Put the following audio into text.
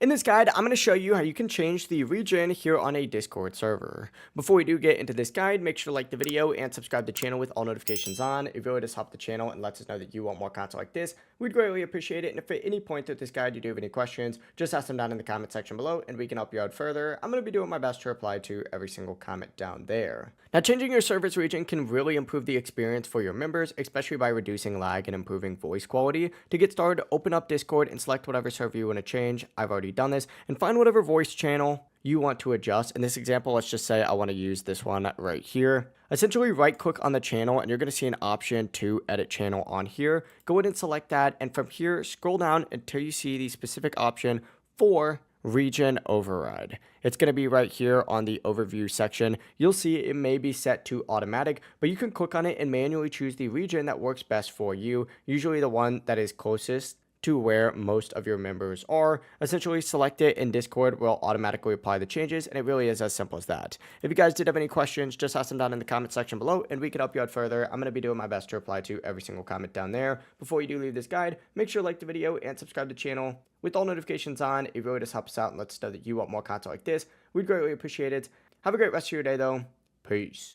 In this guide, I'm going to show you how you can change the region here on a Discord server. Before we do get into this guide, make sure to like the video and subscribe to the channel with all notifications on. It really does help the channel and lets us know that you want more content like this. We'd greatly appreciate it. And if at any point through this guide you do have any questions, just ask them down in the comment section below and we can help you out further. I'm going to be doing my best to reply to every single comment down there. Now, changing your server's region can really improve the experience for your members, especially by reducing lag and improving voice quality. To get started, open up Discord and select whatever server you want to change. I've already done this, and find whatever voice channel you want to adjust. In this example, let's just say I want to use this one right here. Essentially, right click on the channel and you're going to see an option to edit channel on here. Go ahead and select that, and from here scroll down until you see the specific option for region override. It's going to be right here on the overview section. You'll see it may be set to automatic, but you can click on it and manually choose the region that works best for you, usually the one that is closest to where most of your members are. Essentially, select it in Discord will automatically apply the changes, and it really is as simple as that. If you guys did have any questions, just ask them down in the comment section below and we can help you out further. I'm going to be doing my best to reply to every single comment down there. Before you do leave this guide, make sure to like the video and subscribe to the channel with all notifications on. It really does help us out and lets us know that you want more content like this. We'd greatly appreciate it. Have a great rest of your day though. Peace.